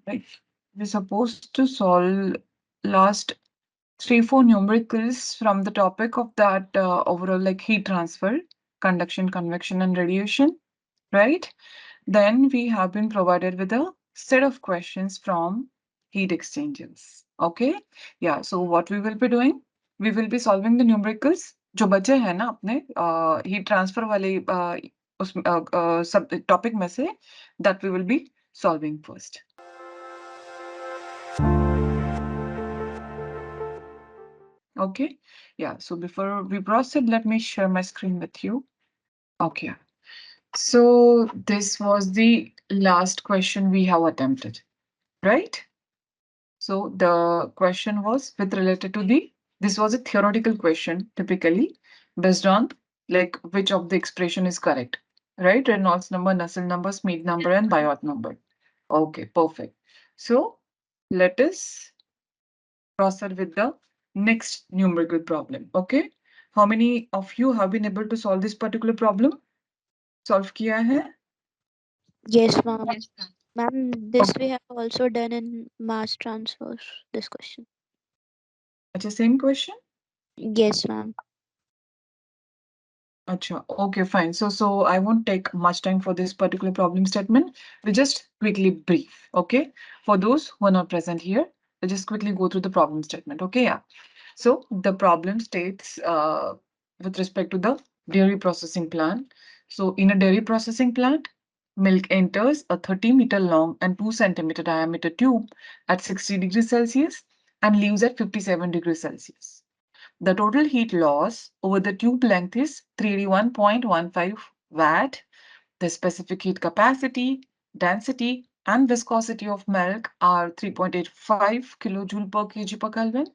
Like we're supposed to solve last 3-4 numericals from the topic of that overall like heat transfer, conduction, convection, and radiation, right? Then we have been provided with a set of questions from heat exchangers. Okay? Yeah, so what we will be doing, we will be solving the numericals जो बचे हैं ना अपने heat transfer वाले उस सब topic में से that we will be solving first. Okay, yeah, so before we proceed, let me share my screen with you. Okay, so this was the last question we have attempted, right? So the question was with related to this was a theoretical question typically based on like which of the expression is correct, right? Reynolds number, Nusselt number, Smeed number, and Biot number. Okay, perfect. So let us proceed with the next numerical problem. Okay, how many of you have been able to solve this particular problem? Solve किया है? Yes, ma'am. Yes. Ma'am, this Okay. we have also done in mass transfers, this question. अच्छा, same question? Yes, ma'am. Acha, okay, fine. So I won't take much time for this particular problem statement. We'll just quickly brief, okay? For those who are not present here, we'll just quickly go through the problem statement, okay? Yeah. So the problem states with respect to the dairy processing plant. So in a dairy processing plant, milk enters a 30-meter long and 2 centimeter diameter tube at 60 degrees Celsius and leaves at 57 degrees Celsius. The total heat loss over the tube length is 381.15 watt. The specific heat capacity, density, and viscosity of milk are 3.85 kilojoule per kg per Kelvin,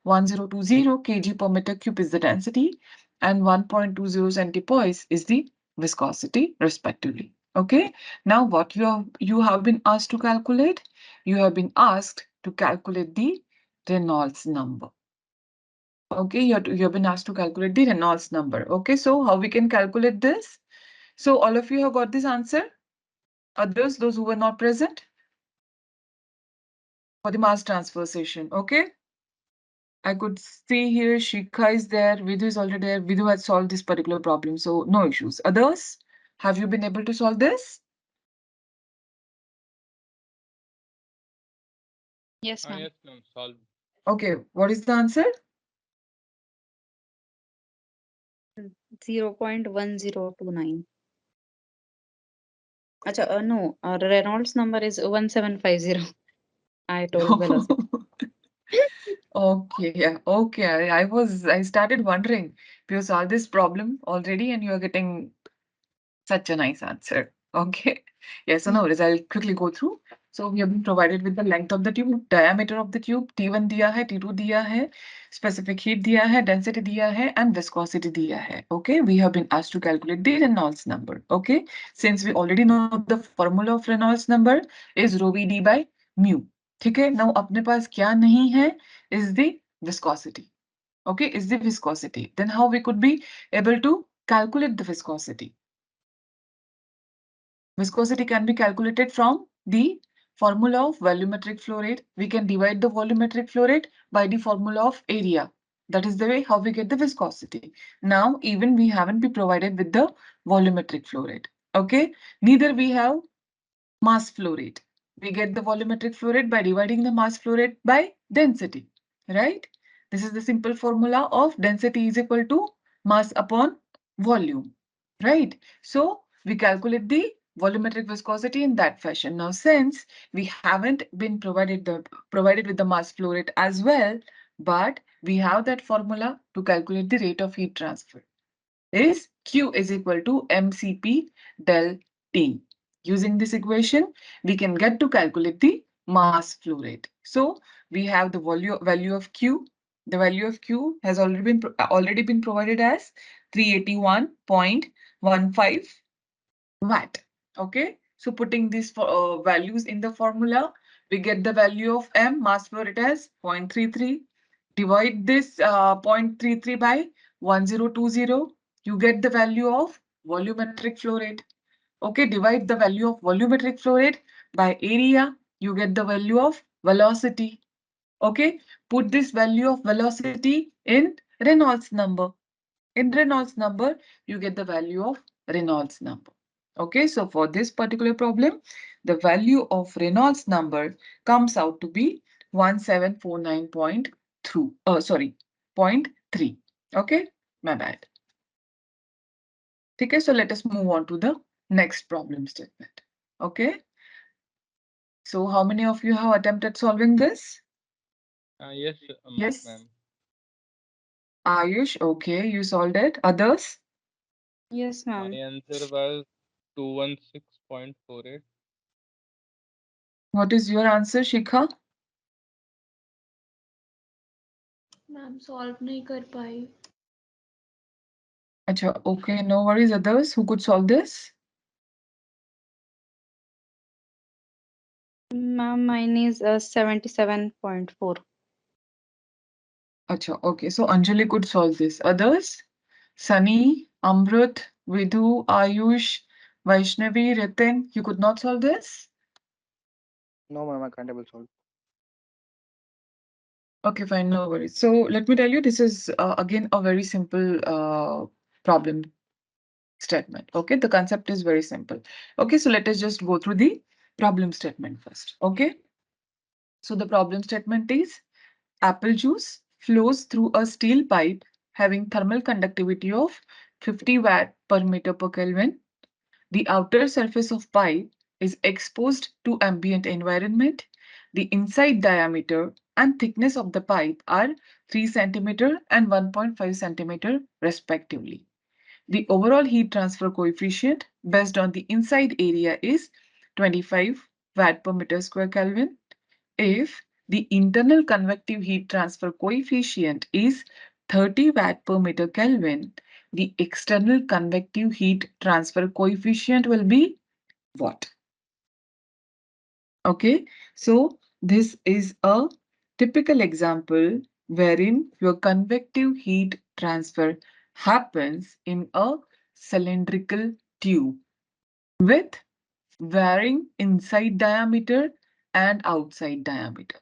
1020 kg per meter cube is the density, and 1.20 centipoise is the viscosity, respectively. Okay. Now, what you have been asked to calculate? You have been asked to calculate the Reynolds number. Okay, you have been asked to calculate the Reynolds number. Okay, so how we can calculate this? So all of you have got this answer? Others, those who were not present for the mass transfer session. Okay, I could see here Shikha is there, Vidhu is already there. Vidhu has solved this particular problem, so no issues. Others, have you been able to solve this? Yes, ma'am. Yes, ma'am. Solve. Okay, what is the answer? 0.1029. Acha, no, Reynolds number is 1750. I told velocity. Okay, yeah, okay. I started wondering because all this problem already, and you are getting such a nice answer. Okay. Yes, so no worries. I'll quickly go through. So we have been provided with the length of the tube, diameter of the tube, T1 दिया है, T2 दिया है, specific heat दिया है, density दिया है, and viscosity दिया है. Okay, we have been asked to calculate the Reynolds number. Okay, since we already know the formula of Reynolds number is rho v d by mu. ठीक है, now अपने पास क्या नहीं है is the viscosity. Okay, is the viscosity. Then how we could be able to calculate the viscosity? Viscosity can be calculated from the formula of volumetric flow rate. We can divide the volumetric flow rate by the formula of area. That is the way how we get the viscosity. Now, even we haven't been provided with the volumetric flow rate. Okay, neither we have mass flow rate. We get the volumetric flow rate by dividing the mass flow rate by density, right? This is the simple formula of density is equal to mass upon volume, right? So we calculate the volumetric viscosity in that fashion. Now, since we haven't been provided with the mass flow rate as well, but we have that formula to calculate the rate of heat transfer is Q is equal to mCp del T. Using this equation, we can get to calculate the mass flow rate. So we have the value of Q. The value of Q has already been provided as 381.15 watt. Okay, so putting these values in the formula, we get the value of M mass flow rate as 0.33. Divide this 0.33 by 1020, you get the value of volumetric flow rate. Okay, divide the value of volumetric flow rate by area, You get the value of velocity. Okay, put this value of velocity in Reynolds number. In Reynolds number, you get the value of Reynolds number. Okay, so for this particular problem, the value of Reynolds number comes out to be 1749.3. Sorry, point 3. Okay, my bad. Okay, so let us move on to the next problem statement. Okay, so how many of you have attempted solving this? Yes, Yes. ma'am. Ayush, okay, you solved it. Others? Yes, My ma'am. answer was 216.48. What is your answer, Shikha? Ma'am solve नहीं कर पाई. Acha, okay, no worries. Others who could solve this? Ma'am, mine is 77.4. Acha, okay, so Anjali could solve this. Others? Sunny, Amrut, Vidhu, Ayush, Vaishnavi, Ritin, you could not solve this? No, ma'am, I can't able to solve. Okay, fine, no worries. So let me tell you, this is again a very simple problem statement. Okay, the concept is very simple. Okay, so let us just go through the problem statement first. Okay, so the problem statement is apple juice flows through a steel pipe having thermal conductivity of 50 watt per meter per Kelvin. The outer surface of pipe is exposed to ambient environment. The inside diameter and thickness of the pipe are 3 centimeter and 1.5 centimeter respectively. The overall heat transfer coefficient based on the inside area is 25 watt per meter square Kelvin. If the internal convective heat transfer coefficient is 30 watt per meter Kelvin, the external convective heat transfer coefficient will be what? Okay, so this is a typical example wherein your convective heat transfer happens in a cylindrical tube with varying inside diameter and outside diameter.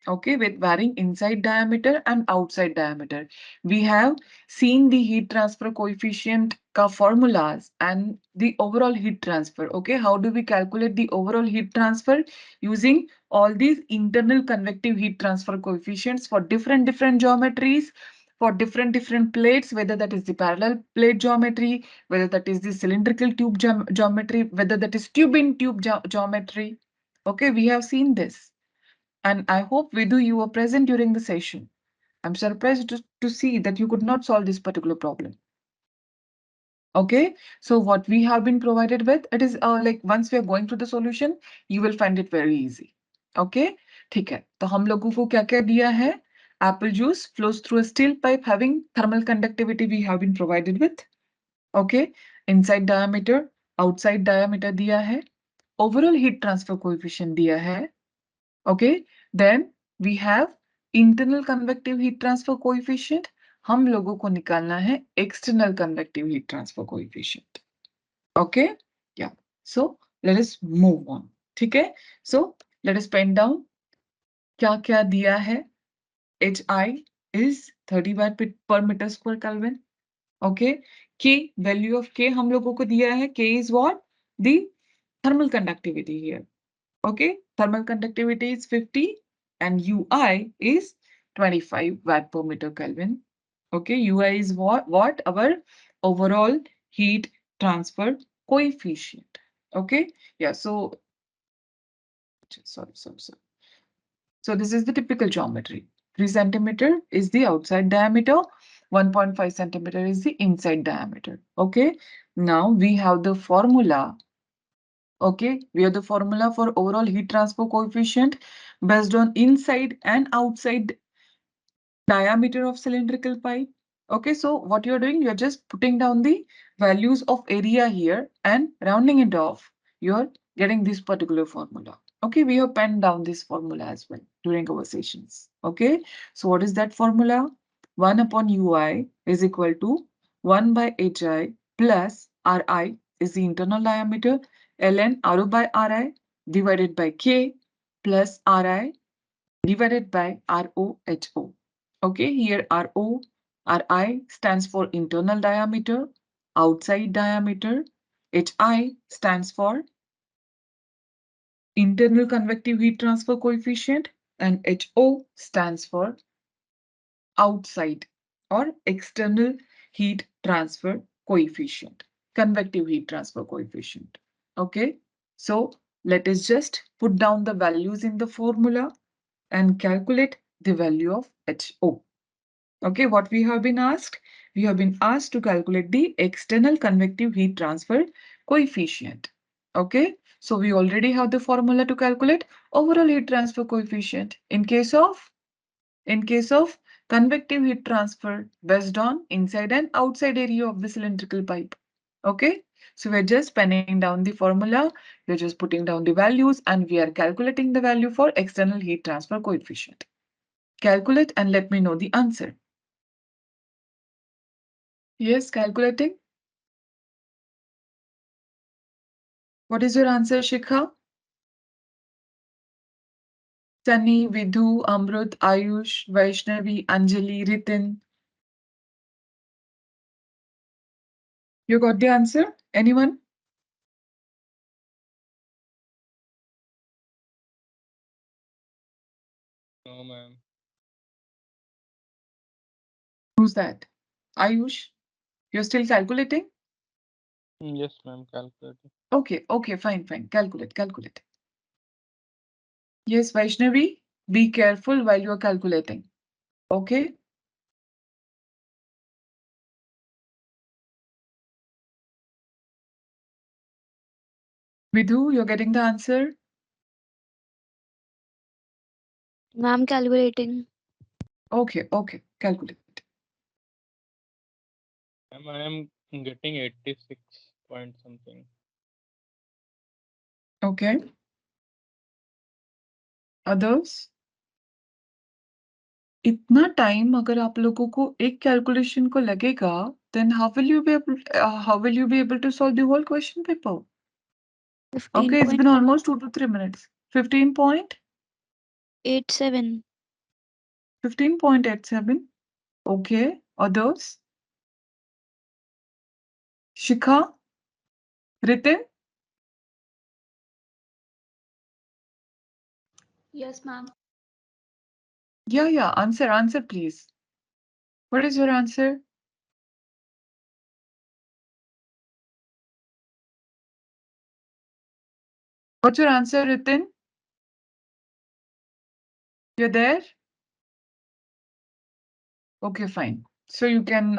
Okay, with varying inside diameter and outside diameter. We have seen the heat transfer coefficient ka formulas and the overall heat transfer. Okay, how do we calculate the overall heat transfer? Using all these internal convective heat transfer coefficients for different geometries, for different plates, whether that is the parallel plate geometry, whether that is the cylindrical tube geometry, whether that is tube in tube geometry. Okay, we have seen this. And I hope, Vidhu, you were present during the session. I'm surprised to see that you could not solve this particular problem. Okay, so what we have been provided with, it is like once we are going through the solution, you will find it very easy. Okay, ठीक है. तो हम लोगों को क्या क्या दिया है? Apple juice flows through a steel pipe having thermal conductivity we have been provided with. Okay, inside diameter, outside diameter दिया है. Overall heat transfer coefficient दिया है. Okay, then we have internal convective heat transfer coefficient. हम लोगों को निकालना है external convective heat transfer coefficient. Okay, yeah. So let us move on. ठीक है? So let us pen down क्या क्या दिया है. HI is 30 watt per meter square Kelvin. Okay, K value of K हम लोगों को दिया है. K is what? The thermal conductivity here. Okay, thermal conductivity is 50 and UI is 25 watt per meter Kelvin. Okay, UI is what? Our overall heat transfer coefficient. Okay, yeah, so sorry. So this is the typical geometry. 3 centimeter is the outside diameter, 1.5 centimeter is the inside diameter. Okay, now we have the formula. Okay, we have the formula for overall heat transfer coefficient based on inside and outside diameter of cylindrical pipe. Okay, so what you're doing, you're just putting down the values of area here and rounding it off. You're getting this particular formula. Okay, we have penned down this formula as well during our sessions. Okay, so what is that formula? 1 upon ui is equal to 1 by hi plus ri is the internal diameter, ln ru by ri divided by K plus Ri divided by ROHO. Okay, here Ri stands for internal diameter, outside diameter. Hi stands for internal convective heat transfer coefficient, and HO stands for outside or external heat transfer coefficient, convective heat transfer coefficient. Okay, so let us just put down the values in the formula and calculate the value of HO. Okay, what we have been asked? We have been asked to calculate the external convective heat transfer coefficient. Okay, so we already have the formula to calculate overall heat transfer coefficient. In case of convective heat transfer based on inside and outside area of the cylindrical pipe. Okay, so we're just penning down the formula, we're just putting down the values, and we are calculating the value for external heat transfer coefficient. Calculate and let me know the answer. Yes, calculating. What is your answer, Shikha? Sunny, Vidhu, Amrut, Ayush, Vaishnavi, Anjali, Ritin. You got the answer? Anyone? No, ma'am. Who's that? Ayush? You're still calculating? Yes, ma'am. Calculating. Okay, fine. Calculate. Yes, Vaishnavi, be careful while you're calculating. Okay? Vidhu, you're getting the answer? Ma'am, calculating. Okay, calculate. Ma'am, I am getting 86 point something. Okay. Others? इतना time अगर आप लोगों को एक calculation को लगेगा, then how will you be able to solve the whole question paper? Okay, it's been almost 2 to 3 minutes. 15.87. 15.87. Okay, others? Shikha? Ritin? Yes, ma'am. Yeah, answer please. What is your answer? What's your answer, Ritin? You're there? Okay, fine. So you can,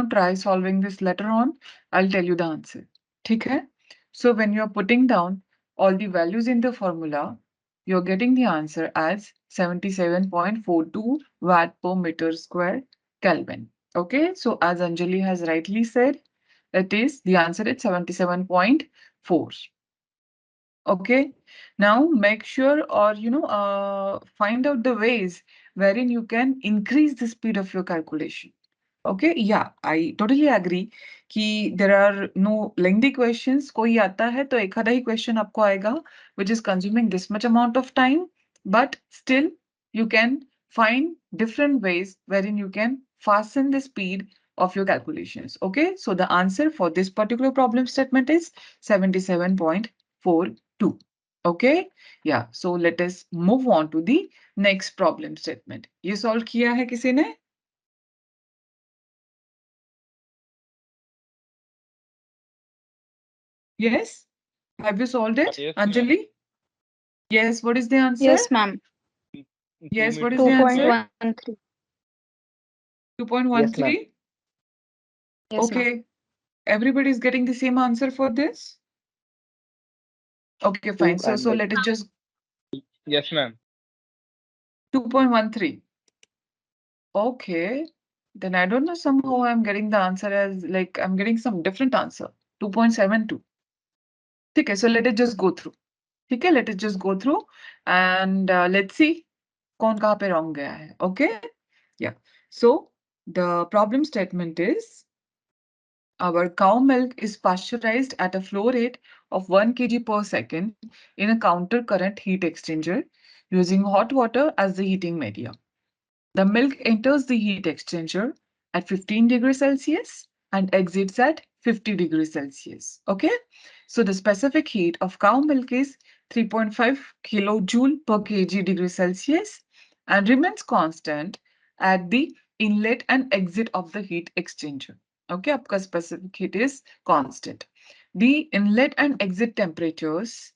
try solving this later on. I'll tell you the answer. Okay? So when you're putting down all the values in the formula, you're getting the answer as 77.42 watt per meter square Kelvin. Okay? So as Anjali has rightly said, the answer is 77.4. Okay, now make sure or find out the ways wherein you can increase the speed of your calculation. Okay, yeah, I totally agree कि there are no lengthy questions. कोई आता है तो एक आधा ही question आपको आएगा which is consuming this much amount of time, but still you can find different ways wherein you can fasten the speed of your calculations. Okay, so the answer for this particular problem statement is 77.42. Okay, yeah, so let us move on to the next problem statement. ये solve किया है किसी ने? Yes? Have you solved it? Yes, ma'am. Anjali? Yes, what is the answer? Yes, ma'am. 2 Yes, what meters. is the answer? 2.13. Yes, ma'am. 2.13? Yes, ma'am. Okay. Everybody is getting the same answer for this? Okay, fine. So and let it just Yes, ma'am. 2.13. Okay. Then I don't know, somehow I'm getting the answer as like I'm getting some different answer. 2.72. Okay, so let it just go through. Okay, let it just go through and let's see कौन कहाँ पे wrong गया है. Okay? Yeah. So the problem statement is Our cow milk is pasteurized at a flow rate of 1 kg per second in a counter current heat exchanger using hot water as the heating media. The milk enters the heat exchanger at 15 degrees Celsius and exits at 50 degrees Celsius. Okay, so the specific heat of cow milk is 3.5 kilojoule per kg degree Celsius and remains constant at the inlet and exit of the heat exchanger. Okay, आपका specific heat is constant. The inlet and exit temperatures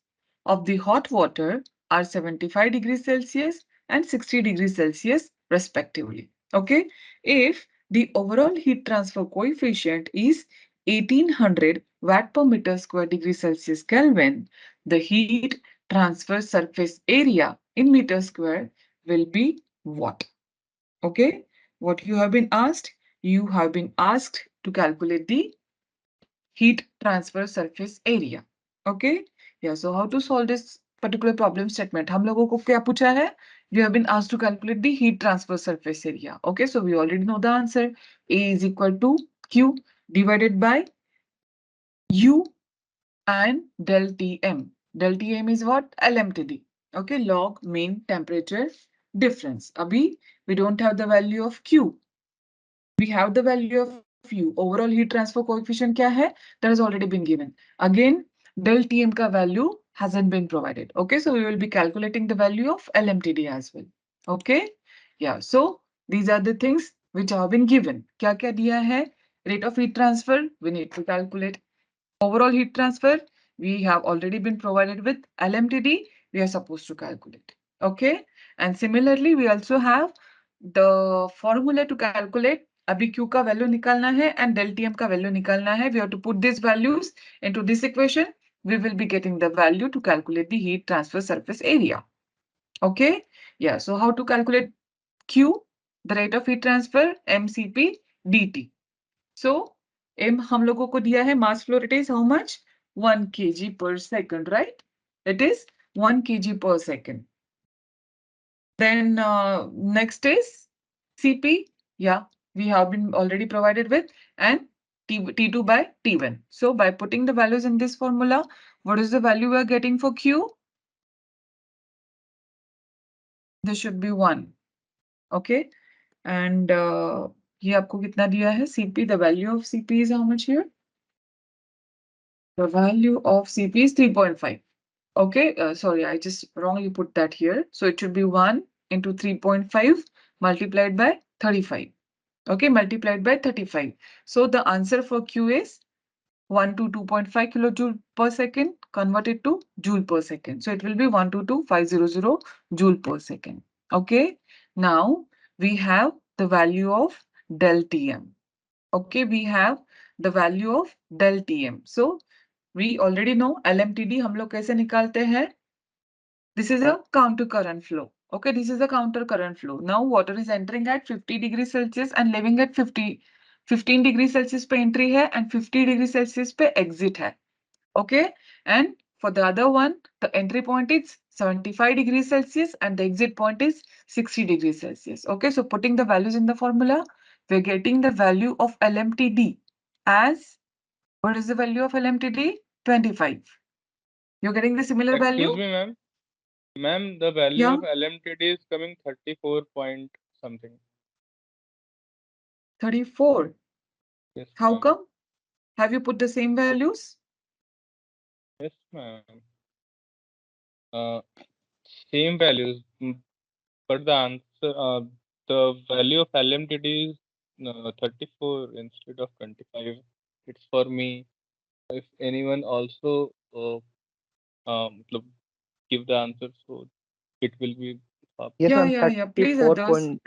of the hot water are 75 degrees Celsius and 60 degrees Celsius respectively. Okay, if the overall heat transfer coefficient is 1800 watt per meter square degree Celsius Kelvin, the heat transfer surface area in meter square will be what? Okay, what you have been asked? You have been asked to calculate the heat transfer surface area. Okay, yeah, so how to solve this particular problem statement? हम लोगों को क्या पूछा है? We have been asked to calculate the heat transfer surface area. Okay, so we already know the answer. A is equal to Q divided by U and del Tm. Del Tm is what? LMTD. Okay, log mean temperature difference. Abhi, we don't have the value of Q. We have the value of U. Overall heat transfer coefficient क्या है? That has already been given. Again, del Tm का value hasn't been provided. Okay, so we will be calculating the value of LMTD as well. Okay, yeah. So these are the things which have been given. क्या क्या दिया है? Rate of heat transfer we need to calculate. Overall heat transfer, we have already been provided with LMTD, we are supposed to calculate. Okay, and similarly, we also have the formula to calculate. अभी Q का value निकालना है and del Tm का value निकालना है. We have to put these values into this equation. We will be getting the value to calculate the heat transfer surface area. Okay, yeah. So how to calculate Q? The rate of heat transfer, mCp dt. So m हम लोगों को दिया है mass flow rate is how much? 1 kg per second, right? It is 1 kg per second. Then next is Cp. Yeah, we have been already provided with and T2 by T1. So by putting the values in this formula, what is the value we are getting for Q? This should be 1. Okay. And ये आपको कितना दिया है? Cp, the value of Cp is how much here? The value of Cp is 3.5. Okay, sorry, I just wrongly put that here. So it should be 1 into 3.5 multiplied by 35. Okay, multiplied by 35. So the answer for Q is 1 to 2.5 kilojoule per second converted to joule per second. So it will be 122,500 joule per second. Okay, now we have the value of del Tm. Okay, we have the value of del Tm. So we already know LMTD हम लोग कैसे निकालते हैं? This is a counter current flow. Okay, this is a counter current flow. Now water is entering at 50 degrees Celsius and leaving at 15 degrees Celsius पे entry है and 50 degrees Celsius पे exit है. Okay, and for the other one, the entry point is 75 degrees Celsius and the exit point is 60 degrees Celsius. Okay, so putting the values in the formula, we're getting the value of LMTD as, what is the value of LMTD? 25. You're getting the similar value? Excuse me, ma'am. Ma'am, the value Yeah. of LMTD is coming 34 point something. 34. Yes, How ma'am. come? Have you put the same values? Yes, ma'am. Same values, but the answer, the value of LMTD is 34 instead of 25. It's for me. If anyone also मतलब give the answer, so it will be Yes, Yeah, ma'am. yeah, yeah. Please, Thirty-four others.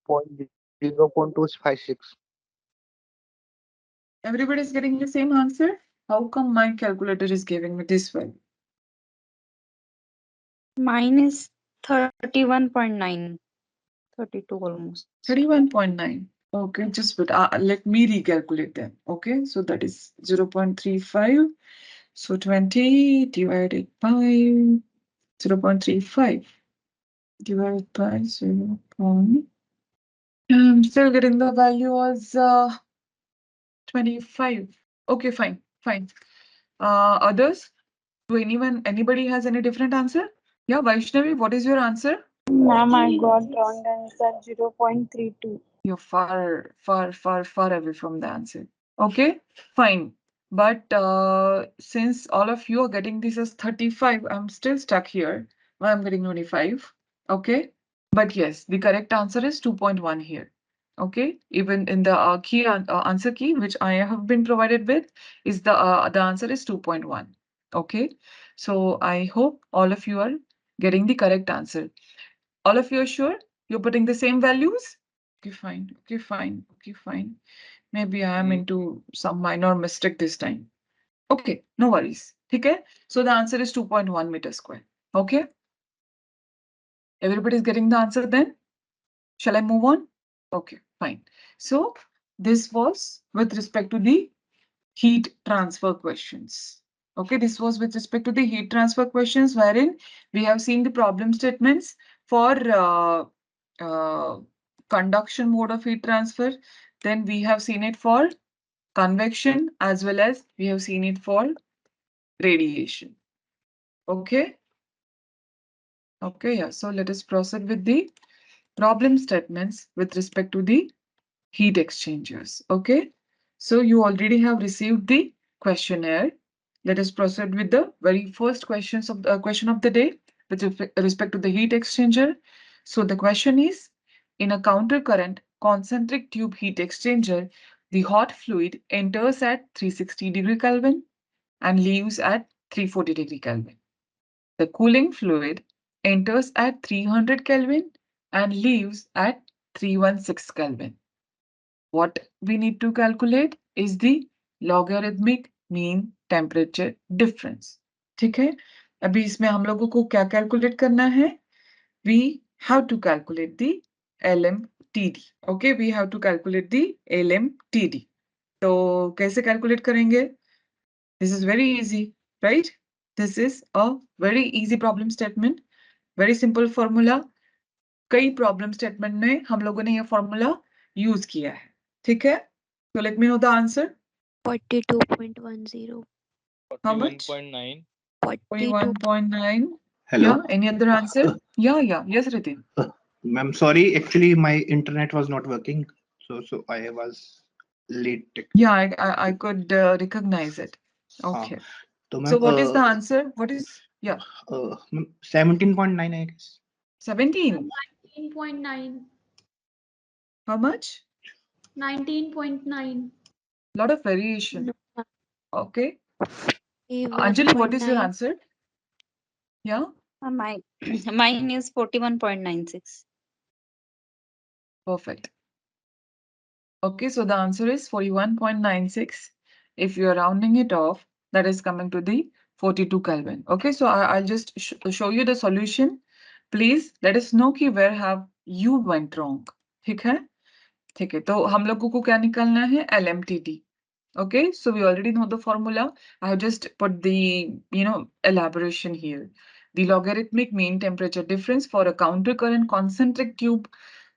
point 0.256. Everybody's getting the same answer? How come my calculator is giving me this value? Mine is 31.9. 32 almost. 31.9. Okay, just wait. Let me recalculate them. Okay, so that is 0.35. So 20 divided by 0.35 divided by 0. I'm still getting the value as 25. Okay, fine, fine. Others? Do anybody has any different answer? Yeah, Vaishnavi, what is your answer? Ma'am, I got wrong answer 0.32. You're far, far, far, far away from the answer. Okay, fine. But since all of you are getting this as 35, I'm still stuck here. Why I'm getting 25. Okay, but yes, the correct answer is 2.1 here. Okay, even in the answer key which I have been provided with is the answer is 2.1. Okay, so I hope all of you are getting the correct answer. All of you are sure you're putting the same values? Okay, fine. Okay, fine. Okay, fine. Maybe I am into some minor mistake this time. Okay, no worries. Okay, so the answer is 2.1 meters square. Okay, everybody's getting the answer then? Shall I move on? Okay, fine. So this was with respect to the heat transfer questions. Okay, this was with respect to the heat transfer questions wherein we have seen the problem statements for conduction mode of heat transfer. Then we have seen it for convection as well as we have seen it for radiation. Okay. Okay, yeah. So let us proceed with the problem statements with respect to the heat exchangers. Okay. So you already have received the questionnaire. Let us proceed with the very first question of the day with respect to the heat exchanger. So the question is, in a countercurrent concentric tube heat exchanger, the hot fluid enters at 360 degree Kelvin and leaves at 340 degree Kelvin. The cooling fluid enters at 300 Kelvin and leaves at 316 Kelvin. What we need to calculate is the logarithmic mean temperature difference. ठीक है, अभी इसमें हम लोगों को क्या calculate करना है? We have to calculate the LMTD. Okay, we have to calculate the LMTD. तो कैसे calculate करेंगे? This is very easy, right? This is a very easy problem statement, very simple formula. कई प्रॉब्लम स्टेटमेंट में हम लोगों ने ये formula use किया है. ठीक है, so let me know the answer. 42.10. How much? 41.9. 41.9. Hello. Yeah, any other answer? Yeah, yes, Ritin. Ma'am, sorry, actually my internet was not working, so I was late. Yeah, I could recognize it. Okay. So So ma'am, what is the answer? What is, yeah, 17.9, I guess. 17. 19.9. How much? 19.9. Lot of variation. No, Okay. A Anjali, what is your 1.9. answer? Yeah, Mine is 41.96. perfect. Okay, so the answer is 41.96. If you are rounding it off, that is coming to the 42 Kelvin. Okay, so I'll just show you the solution. Please let us know कि where have you went wrong. ठीक है? ठीक है, तो हम लोगों को क्या निकालना है? LMTD. Okay, so we already know the formula. I have just put the, elaboration here. The logarithmic mean temperature difference for a countercurrent concentric tube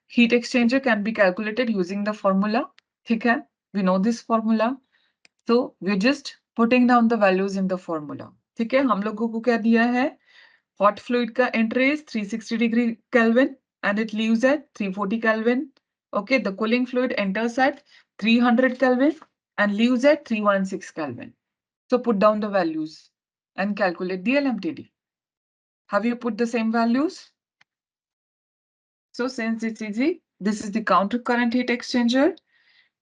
heat exchanger can be calculated using the formula. ठीक है? We know this formula. So we're just putting down the values in the formula. ठीक है? हम लोगों को क्या दिया है? Hot fluid का entry is 360 degree Kelvin and it leaves at 340 Kelvin. Okay, the cooling fluid enters at 300 Kelvin and leaves at 316 Kelvin. So put down the values and calculate the LMTD. Have you put the same values? So since it's easy, this is the countercurrent heat exchanger.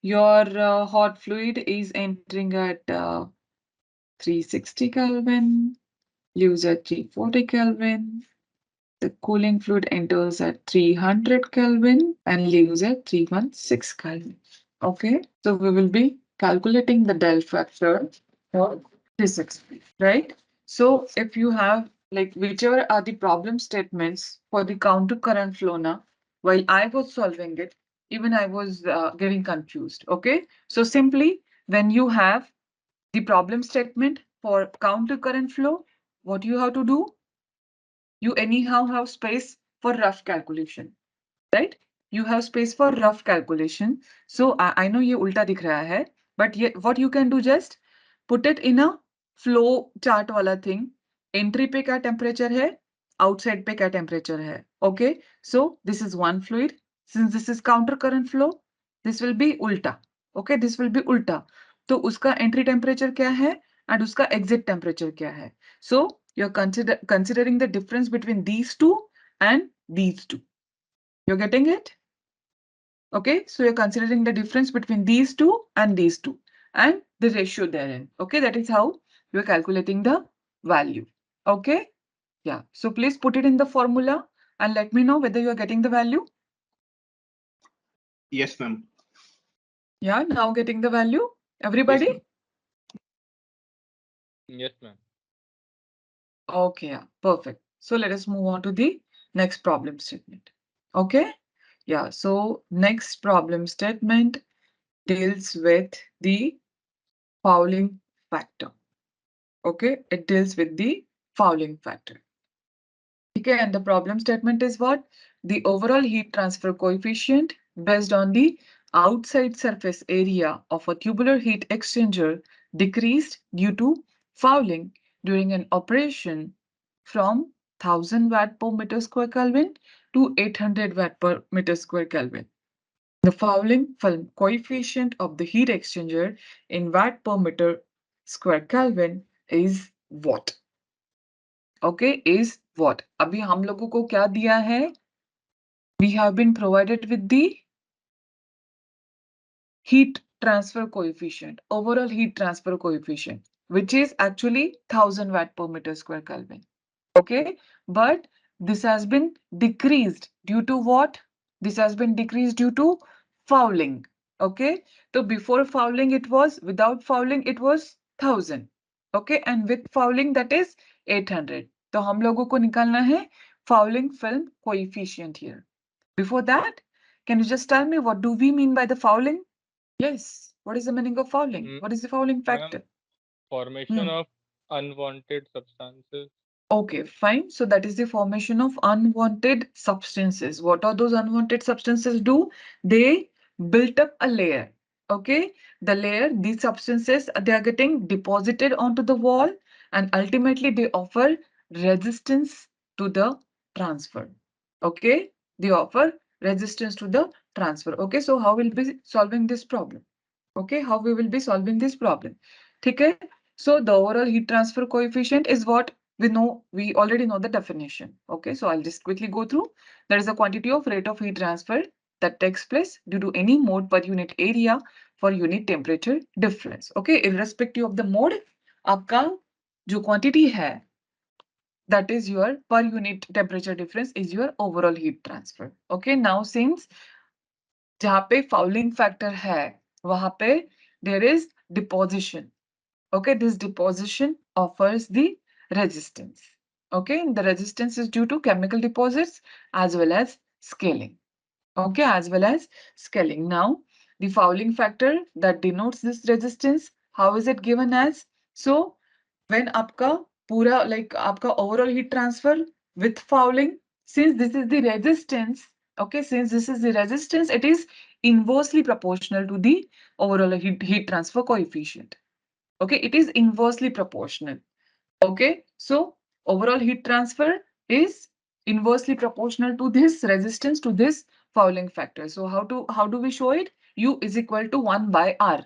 Your hot fluid is entering at 360 Kelvin, leaves at 340 Kelvin. The cooling fluid enters at 300 Kelvin and leaves at 316 Kelvin. Okay, so we will be calculating the del factor for this experiment, right? So if you have like whichever are the problem statements for the counter current flow now, while I was solving it, even I was getting confused. Okay, so simply when you have the problem statement for counter current flow, what you have to do? You anyhow have space for rough calculation, right? You have space for rough calculation. So I know ये उल्टा दिख रहा है, But what you can do, just put it in a flow chart wala thing. Entry पे क्या temperature है, outside पे क्या temperature है. Okay, so this is one fluid. Since this is counter current flow, this will be ulta. Okay, this will be ulta. तो उसका entry temperature क्या है and उसका exit temperature क्या है. So you're considering the difference between these two and these two. You're getting it? Okay, so you're considering the difference between these two and the ratio therein. Okay, that is how you're calculating the value. Okay, yeah. So please put it in the formula and let me know whether you are getting the value. Yes, ma'am. Yeah, now getting the value. Yes, Everybody? ma'am. Yes, ma'am. Okay, yeah, perfect. So let us move on to the next problem statement. Okay, yeah. So next problem statement deals with the fouling factor. Okay, it deals with the fouling factor. Okay, and the problem statement is what? The overall heat transfer coefficient based on the outside surface area of a tubular heat exchanger decreased due to fouling during an operation from 1000 watt per meter square Kelvin to 800 watt per meter square Kelvin. The fouling film coefficient of the heat exchanger in watt per meter square Kelvin is what? Okay, is what? अभी हम लोगों को क्या दिया है? We have been provided with the heat transfer coefficient, overall heat transfer coefficient, which is actually 1000 watt per meter square Kelvin. Okay, but this has been decreased due to what? This has been decreased due to fouling. Okay, so before fouling it was, without fouling it was 1000. Okay, and with fouling that is 800. तो हम लोगों को निकालना है fouling film coefficient here. Before that, can you just tell me what do we mean by the fouling? Yes, what is the meaning of fouling? Mm, What is the fouling Ma'am, factor? formation of unwanted substances. Okay, fine. So that is the formation of unwanted substances. What are those unwanted substances do? They built up a layer. Okay, the layer, these substances, they are getting deposited onto the wall and ultimately they offer resistance to the transfer. Okay, they offer resistance to the transfer. Okay, so how we'll be solving this problem? Okay, how we will be solving this problem? Okay, so the overall heat transfer coefficient is what? We already know the definition. Okay, so I'll just quickly go through. There is a quantity of rate of heat transfer that takes place due to any mode per unit area for unit temperature difference. Okay, irrespective of the mode, आपका जो quantity है, that is your per unit temperature difference is your overall heat transfer. Okay, now since जहाँ पे fouling factor है, वहाँ पे there is deposition. Okay, this deposition offers the resistance. Okay, the resistance is due to chemical deposits as well as scaling. Okay, as well as scaling. Now, the fouling factor that denotes this resistance, how is it given as? So, when आपका पूरा like आपका overall heat transfer with fouling, since this is the resistance, okay, since this is the resistance, it is inversely proportional to the overall heat transfer coefficient. Okay, it is inversely proportional. Okay, so overall heat transfer is inversely proportional to this resistance to this fouling factor. So how do we show it? U is equal to 1 by R.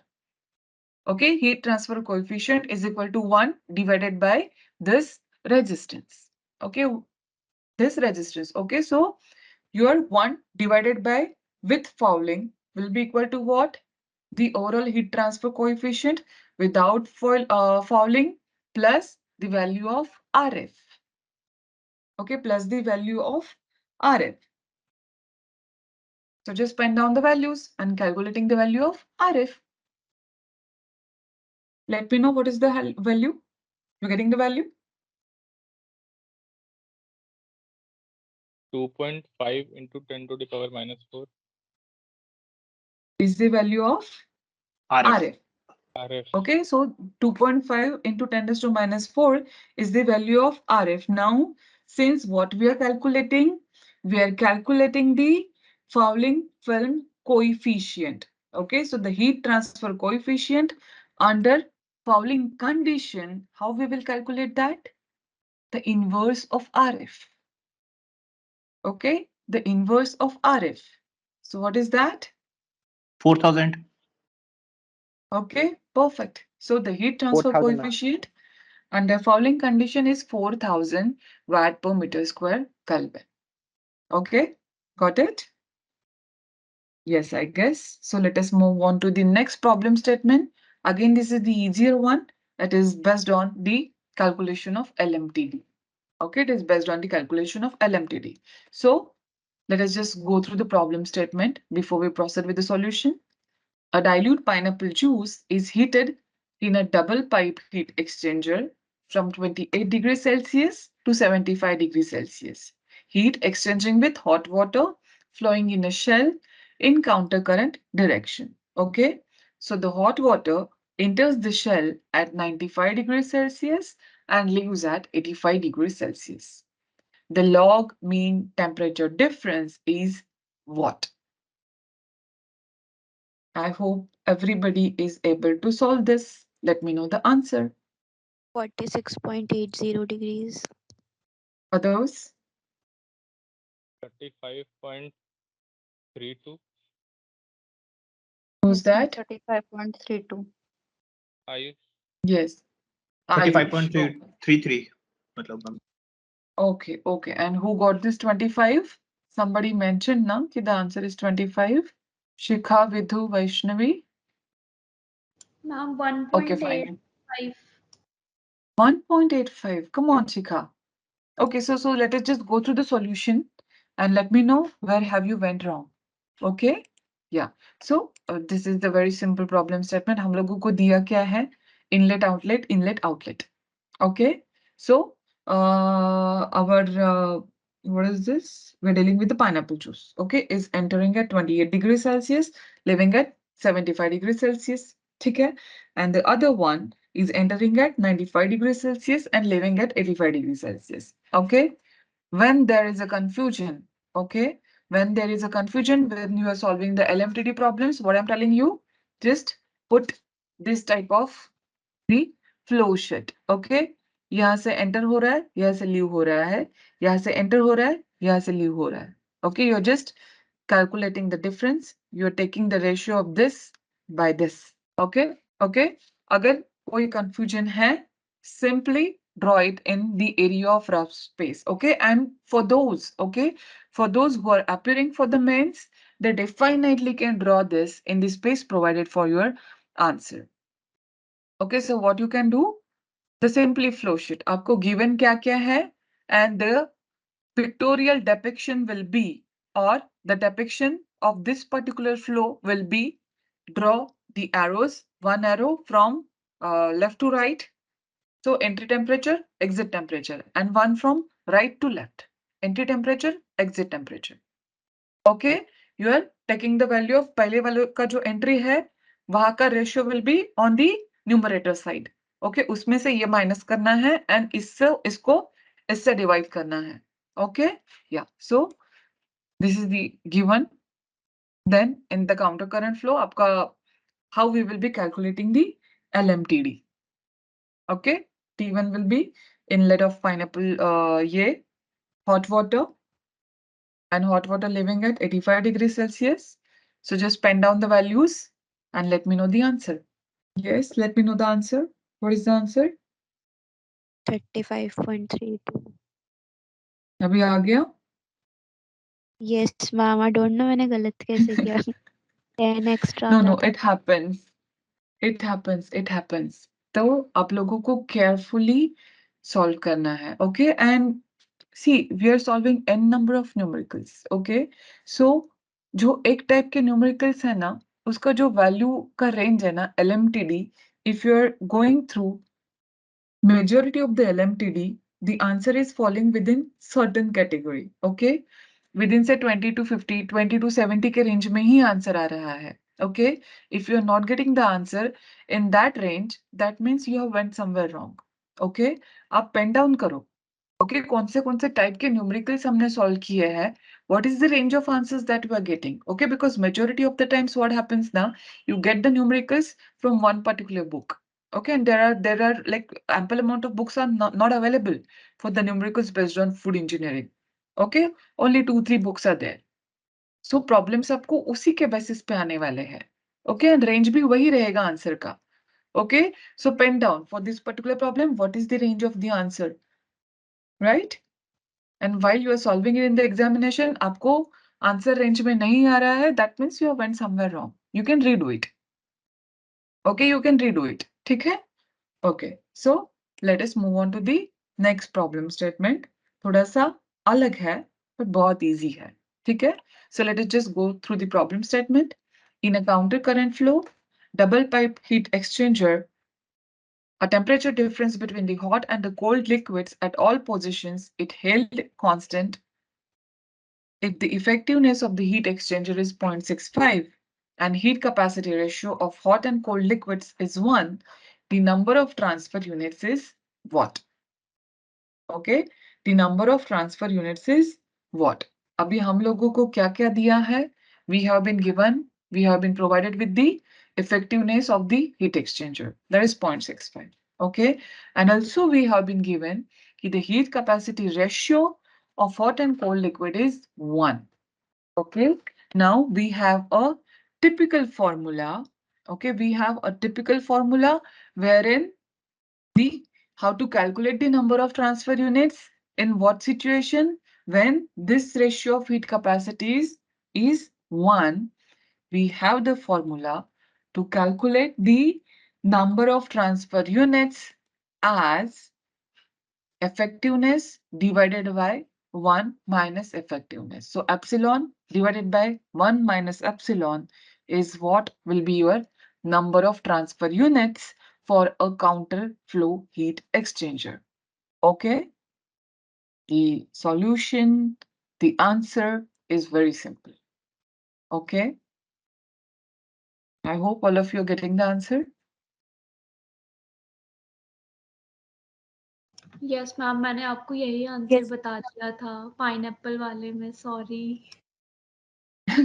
Okay, heat transfer coefficient is equal to 1 divided by this resistance. Okay, this resistance. Okay, so your 1 divided by with fouling will be equal to what? The overall heat transfer coefficient without fouling plus the value of RF. Okay, plus the value of RF. So just pen down the values and calculating the value of RF. Let me know what is the value. You're getting the value? 2.5 into 10 to the power minus 4 Is the value of RF. RF. RF. Okay, so 2.5 into 10 raised to minus 4 is the value of RF. Now, since what we are calculating the fouling film coefficient. Okay, so the heat transfer coefficient under Fouling condition, how we will calculate that? The inverse of RF. Okay, the inverse of RF. So what is that? 4000. Okay, perfect. So the heat transfer 4000, ma'am. coefficient under Fouling condition is 4000 watt per meter square Kelvin. Okay, got it? Yes, I guess. So let us move on to the next problem statement. Again, this is the easier one. That is based on the calculation of LMTD. Okay, it is based on the calculation of LMTD. So let us just go through the problem statement before we proceed with the solution. A dilute pineapple juice is heated in a double pipe heat exchanger from 28 degrees Celsius to 75 degrees Celsius. Heat exchanging with hot water flowing in a shell in countercurrent direction. Okay, so the hot water enters the shell at 95 degrees Celsius and leaves at 85 degrees Celsius. The log mean temperature difference is what? I hope everybody is able to solve this. Let me know the answer. 46.80 degrees. Others, 35.32. who's Yes, ma'am. that? 35.32. I Yes, Ayush. Okay, 35.33. मतलब हम okay, okay. And who got this 25? Somebody mentioned now that the answer is 25. Shikha, Vidhu, Vaishnavi. Ma'am, Okay, 1.85. fine. 1.85. Come on, Shikha. Okay, so let us just go through the solution and let me know where have you went wrong. Okay? Yeah. So this is the very simple problem statement. हम लोगों को दिया क्या है? Inlet, outlet, inlet, outlet. Okay? So our what is this? We're dealing with the pineapple juice. Okay, is entering at 28 degrees Celsius, leaving at 75 degrees Celsius. ठीक है? And the other one is entering at 95 degrees Celsius and leaving at 85 degrees Celsius. Okay? When there is a confusion, okay? When there is a confusion when you are solving the LMTD problems, what I'm telling you, just put this type of the flow sheet. Okay? यहाँ से enter हो रहा है, यहाँ से leave हो रहा है, यहाँ से enter हो रहा है, यहाँ से leave हो रहा है. Okay? You're just calculating the difference. You're taking the ratio of this by this. Okay? Okay? अगर कोई confusion है, simply draw it in the area of rough space. Okay? And for those, okay, for those who are appearing for the mains, they definitely can draw this in the space provided for your answer. Okay, so what you can do, the simply flow sheet. आपको given क्या क्या है, and the pictorial depiction will be, or the depiction of this particular flow will be, draw the arrows, one arrow from left to right. So entry temperature, exit temperature, and one from right to left. Entry temperature, exit temperature. Okay, you are taking the value of पहले वाले का जो entry है, वहां का ratio will be on the numerator side. Okay, उसमें से ये minus करना है and इसको इससे divide करना है. Okay, yeah. So this is the given. Then in the counter current flow, आपका how we will be calculating the LMTD. Okay, T1 will be inlet of pineapple ये hot water and hot water living at 85 degrees Celsius. So just pen down the values and let me know the answer. Yes, let me know the answer. What is the answer? 35.32. अभी आ गया? Yes, ma'am. I don't know मैंने गलत कैसे किया. 10 extra आ No, रहा no, था. it happens. It happens. It happens. तो आप लोगों को carefully solve करना है. Okay, and see, we are solving n number of numericals. Okay, so जो एक टाइप के numericals है ना, उसका जो value का range है ना, LMTD, if you are going through majority of the LMTD, the answer is falling within certain category. Okay, within say 20 to 50, 20 to 70 के range में ही answer आ रहा है. Okay, if you are not getting the answer in that range, that means you have went somewhere wrong. Okay, आप pen down करो. Okay, कौन से type के numericals हमने सॉल्व किए हैं what is the range of answers that we are getting? Okay, because majority of the times what happens now, you get the numericals from one particular book. Okay, and there are like ample amount of books are not available for the numericals based on food engineering. Okay, only 2-3 books are there. So problems आपको उसी के basis पे आने वाले हैं. Okay, and range भी वही रहेगा आंसर का. Okay, so pen down for this particular problem. What is the range of the answer? Right? And while you are solving it in the examination, आपको answer range में नहीं आ रहा है. That means you have went somewhere wrong. You can redo it. Okay, you can redo it. ठीक है? Okay, so let us move on to the next problem statement. थोड़ा सा अलग है, but बहुत easy है. ठीक है? So let us just go through the problem statement. In a counter current flow, double pipe heat exchanger, a temperature difference between the hot and the cold liquids at all positions, it held constant if the effectiveness of the heat exchanger is 0.65 and heat capacity ratio of hot and cold liquids is 1, the number of transfer units is what? Okay, the number of transfer units is what? अभी हम लोगों को क्या क्या दिया है? We have been provided with the effectiveness of the heat exchanger. That is 0.65. Okay, and also we have been given the heat capacity ratio of hot and cold liquid is 1. Okay, now we have a typical formula. Okay, we have a typical formula wherein the how to calculate the number of transfer units in what situation when this ratio of heat capacities is 1. We have the formula to calculate the number of transfer units as effectiveness divided by 1 minus effectiveness. So epsilon divided by 1 minus epsilon is what will be your number of transfer units for a counter flow heat exchanger. Okay? The solution, the answer is very simple. Okay? I hope all of you are getting the answer. Yes ma'am, मैंने आपको यही answer बता दिया था pineapple वाले में, sorry.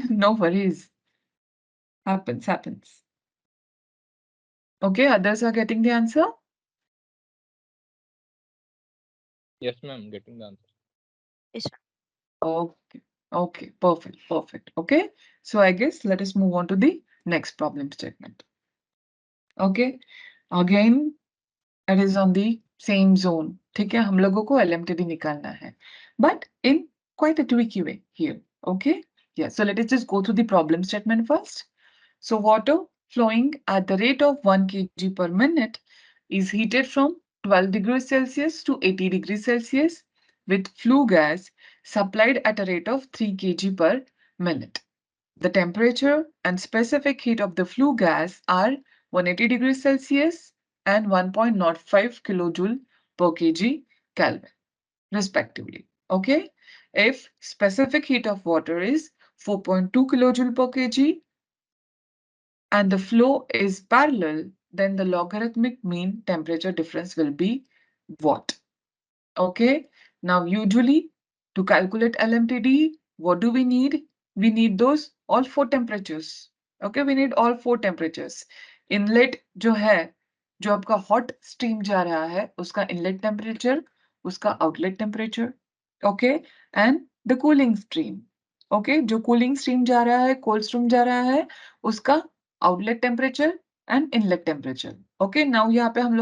No worries. Happens. Okay, others are getting the answer? Yes, ma'am, getting the answer. Yes. Okay, perfect. Okay, so I guess let us move on to the next problem statement. Okay, again, it is on the same zone. ठीक है, हम लोगों को LMTD निकालना है, but in quite a tricky way here. Okay, yeah. So let us just go through the problem statement first. So water flowing at the rate of 1 kg per minute is heated from 12 degrees Celsius to 80 degrees Celsius with flue gas supplied at a rate of 3 kg per minute. The temperature and specific heat of the flue gas are 180 degrees Celsius and 1.05 kilojoule per kg Kelvin, respectively. Okay? If specific heat of water is 4.2 kilojoule per kg and the flow is parallel, then the logarithmic mean temperature difference will be what? Okay, now usually to calculate LMTD, what do we need? We need those all 4 temperatures. Okay, we need all 4 temperatures. Inlet जो है, जो आपका hot stream जा रहा है, उसका inlet temperature, उसका outlet temperature. Okay, and the cooling stream. Okay, जो cooling stream जा रहा है, cold stream जा रहा है, उसका outlet temperature and inlet temperature. Okay, now यहाँ पे हम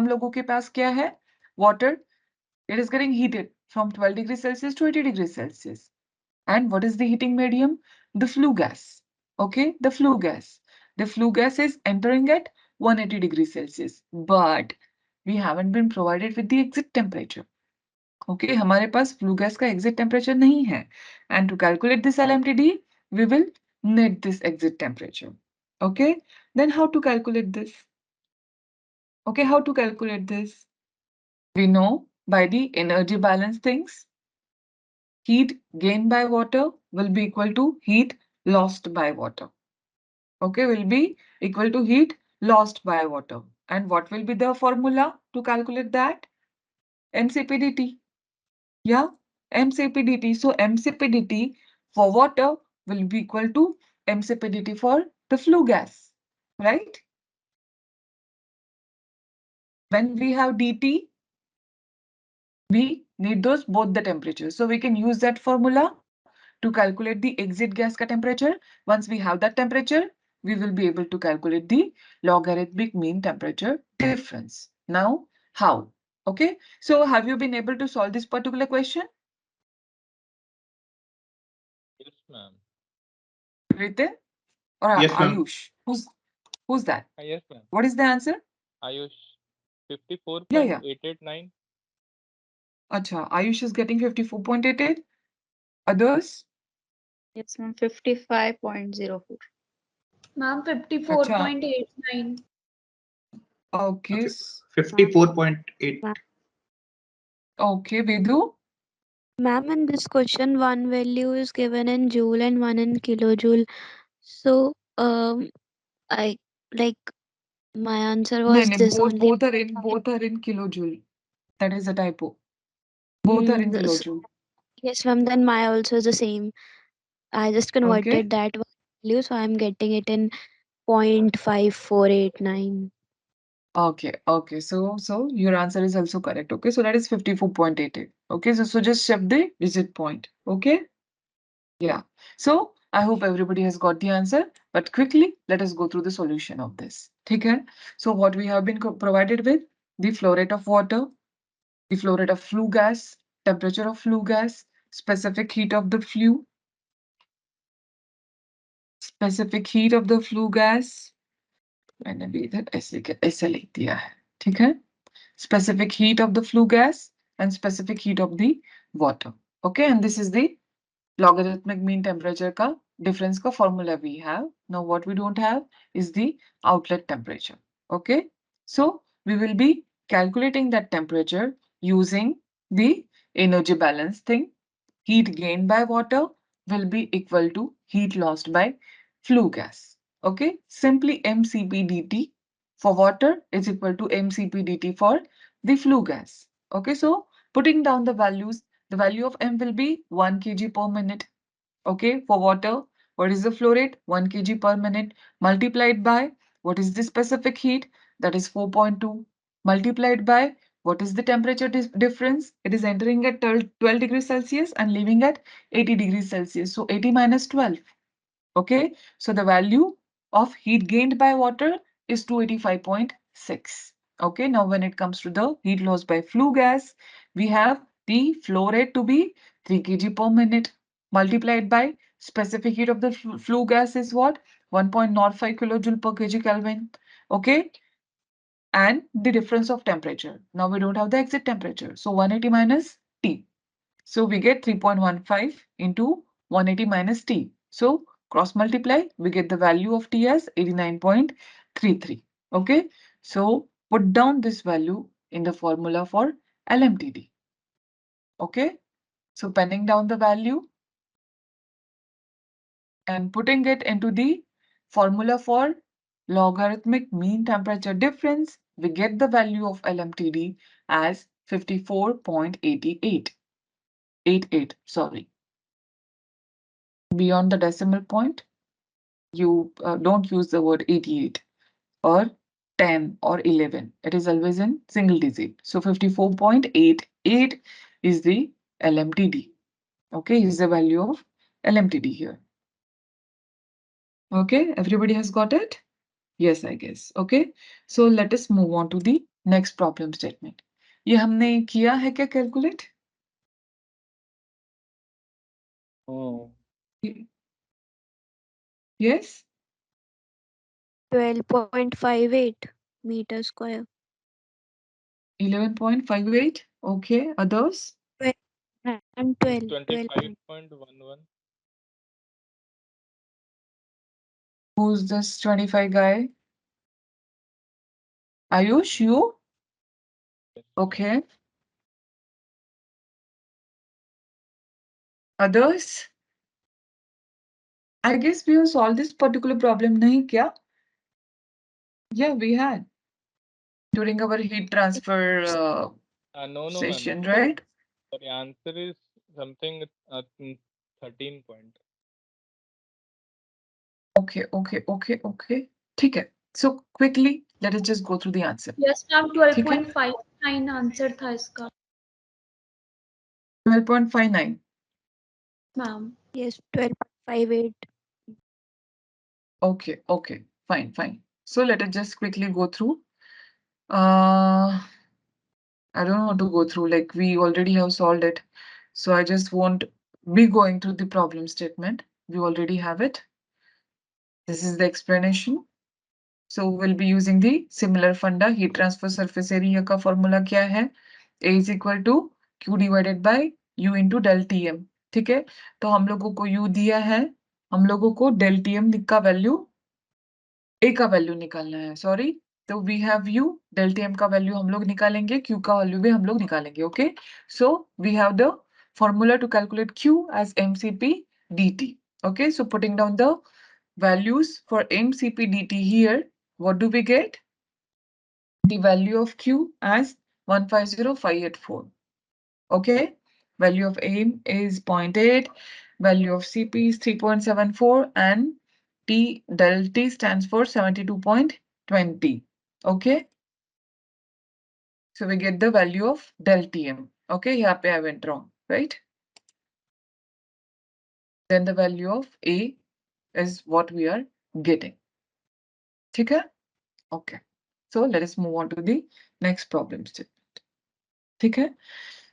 लोगों के पास क्या है? Water, it is getting heated from 12 degrees Celsius to 80 degrees Celsius. And what is the heating medium? The flue gas. Okay, the flue gas. The flue gas is entering at 180 degrees Celsius, but we haven't been provided with the exit temperature. Okay, हमारे पास flue gas का exit temperature नहीं है. And to calculate this LMTD, we will need this exit temperature. Okay, then how to calculate this? Okay, how to calculate this? We know by the energy balance things, heat gained by water will be equal to heat lost by water. Okay, will be equal to heat lost by water. And what will be the formula to calculate that? MCPDT. Yeah, mcp dt. So mcp dt for water will be equal to mcp dt for the flue gas, right? When we have dt, we need those both the temperatures. So we can use that formula to calculate the exit gas ka temperature. Once we have that temperature, we will be able to calculate the logarithmic mean temperature difference. Now, how? Okay, so have you been able to solve this particular question? Yes, ma'am. Ritin or Yes, ma'am. Ayush? Who's that? Yes, ma'am. What is the answer? Ayush, Yeah, yeah. 54.889. Acha, Ayush is getting 54.88. Others? Yes, ma'am. 55.04. Ma'am, Acha, 54.89. okay. 54.8. Okay, Vedu? Ma'am, in this question, one value is given in joule and one in kilojoule. So, I like my answer No, was no, this only. both are in kilojoule. That is a typo. Both are in This, kilojoule. yes, ma'am. Then my also is the same. I just Okay. converted that value, so I'm getting it in 0.5489. Okay. So your answer is also correct. Okay, so that is 54.88. Okay, so just shift the digit point. Okay. Yeah. So I hope everybody has got the answer. But quickly, let us go through the solution of this. Okay. So what we have been provided with the flow rate of water, the flow rate of flue gas, temperature of flue gas, specific heat of the flue, specific heat of the flue gas. मैंने भी इधर ऐसे लिख दिया है, ठीक है? Specific heat of the flue gas and specific heat of the water. Okay, and this is the logarithmic mean temperature ka difference ka formula we have. Now what we don't have is the outlet temperature. Okay, so we will be calculating that temperature using the energy balance thing. Heat gained by water will be equal to heat lost by flue gas. Okay, simply mcp dt for water is equal to mcp dt for the flue gas. Okay, so putting down the values, the value of m will be 1 kg per minute. Okay, for water, what is the flow rate? 1 kg per minute multiplied by what is the specific heat? That is 4.2 multiplied by what is the temperature difference? It is entering at 12 degrees Celsius and leaving at 80 degrees Celsius. So 80 minus 12. Okay, so the value of heat gained by water is 285.6. Okay, now when it comes to the heat loss by flue gas, we have the flow rate to be 3 kg per minute multiplied by specific heat of the flue gas is what? 1.05 kilojoule per kg Kelvin. Okay, and the difference of temperature. Now we don't have the exit temperature. So 180 minus T. So we get 3.15 into 180 minus T. So cross multiply, we get the value of T as 89.33. Okay, so put down this value in the formula for LMTD. Okay, so penning down the value and putting it into the formula for logarithmic mean temperature difference, we get the value of LMTD as 54.88. 88, sorry. Beyond the decimal point, you don't use the word 88 or 10 or 11. It is always in single digit. So 54.88 is the LMTD. Okay, is the value of LMTD here. Okay, everybody has got it? Yes, I guess. Okay, so let us move on to the next problem statement. ये हमने किया है क्या calculate? Oh, Yes? 12.58 meter square. 11.58. Okay, others? And 12. 25.11. Who's this 25 guy? Ayush, you? Yes. Okay. Others? I guess we have solved this particular problem, nahi kya? Yeah, we had during our heat transfer No, ma'am. session, right? The answer is something 13 point. Okay. ठीक है. So quickly, let us just go through the answer. Yes ma'am ठीक है? 12.59 answer था इसका 12.59. Ma'am. Yes, 12.58. Okay. Fine. So let us just quickly go through. I don't want to go through, like we already have solved it. So I just won't be going through the problem statement. We already have it. This is the explanation. So we'll be using the similar funda. Heat transfer surface area का formula क्या है? A is equal to Q divided by U into del Tm. ठीक है? तो हम लोगों को U दिया है. हम लोगों को del Tm का वैल्यू A का वैल्यू निकालना है. सॉरी. तो we have U, del Tm का वैल्यू हम लोग निकालेंगे. Q का वैल्यू भी हम लोग निकालेंगे. Okay? So we have the formula to calculate Q as mCp dt. Okay? So putting down the values for mCp dt here, what do we get? The value of Q as 150584. Okay, value of aim is 0.8, value of CP is 3.74, and T del T stands for 72.20. Okay, so we get the value of del Tm. Okay, here I went wrong, right? Then the value of A is what we are getting. Okay? Okay. So let us move on to the next problem statement. Okay?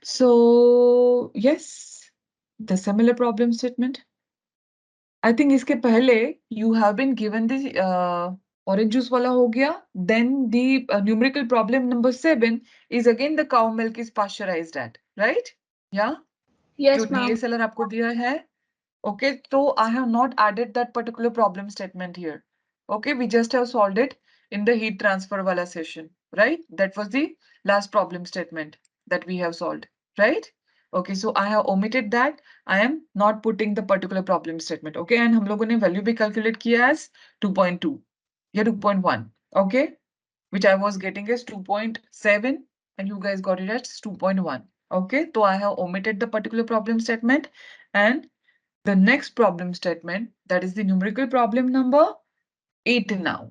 So yes, the similar problem statement. I think इसके पहले you have been given the orange juice वाला हो गया. Then the numerical problem number 7 is again the cow milk is pasteurized at, right? Yeah. जो yes ma'am. DSLR आपको दिया है. Okay, so I have not added that particular problem statement here. Okay, we just have solved it in the heat transfer wala session, right? That was the last problem statement that we have solved, right? Okay, so I have omitted that. I am not putting the particular problem statement. Okay, and हम लोगों ने value भी calculate किया as 2.2 या 2.1. Okay, which I was getting as 2.7 and you guys got it as 2.1. Okay, so I have omitted the particular problem statement and the next problem statement, that is the numerical problem number 8 now.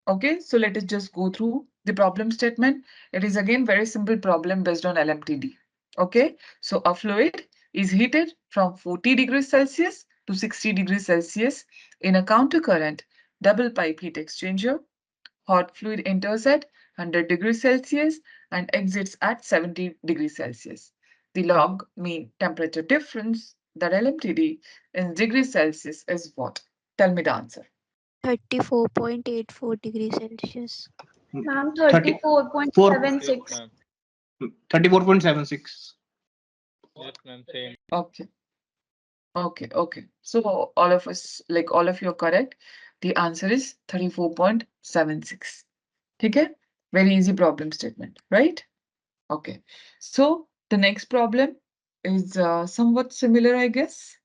Okay, so let us just go through the problem statement. It is again very simple problem based on LMTD. Okay, so a fluid is heated from 40 degrees Celsius to 60 degrees Celsius in a countercurrent double pipe heat exchanger. Hot fluid enters at 100 degrees Celsius and exits at 70 degrees Celsius. The log mean temperature difference, that LMTD, in degrees Celsius is what? Tell me the answer. 34.84 degrees Celsius. Ma'am 30 34.76. Yes, ma'am. 34.76. Yes, ma'am. Same. Okay. So all of us, like all of you are correct. The answer is 34.76. Okay? Very easy problem statement, right? Okay. So the next problem is somewhat similar, I guess.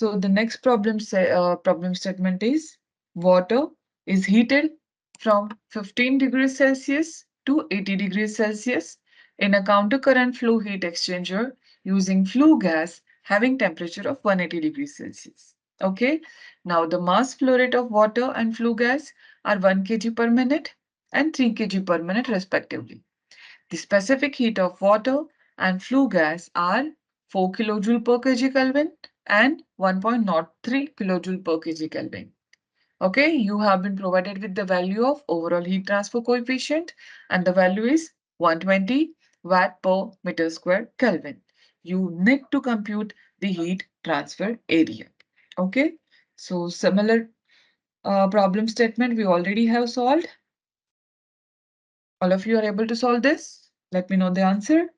So the next problem statement is water is heated from 15 degrees Celsius to 80 degrees Celsius in a countercurrent flow heat exchanger using flue gas having temperature of 180 degrees Celsius. Okay, now the mass flow rate of water and flue gas are 1 kg per minute and 3 kg per minute respectively. The specific heat of water and flue gas are 4 kilojoule per kg Kelvin and 1.03 kilojoule per kg Kelvin. Okay, you have been provided with the value of overall heat transfer coefficient and the value is 120 watt per meter square Kelvin. You need to compute the heat transfer area. Okay, so similar problem statement we already have solved. All of you are able to solve this? Let me know the answer.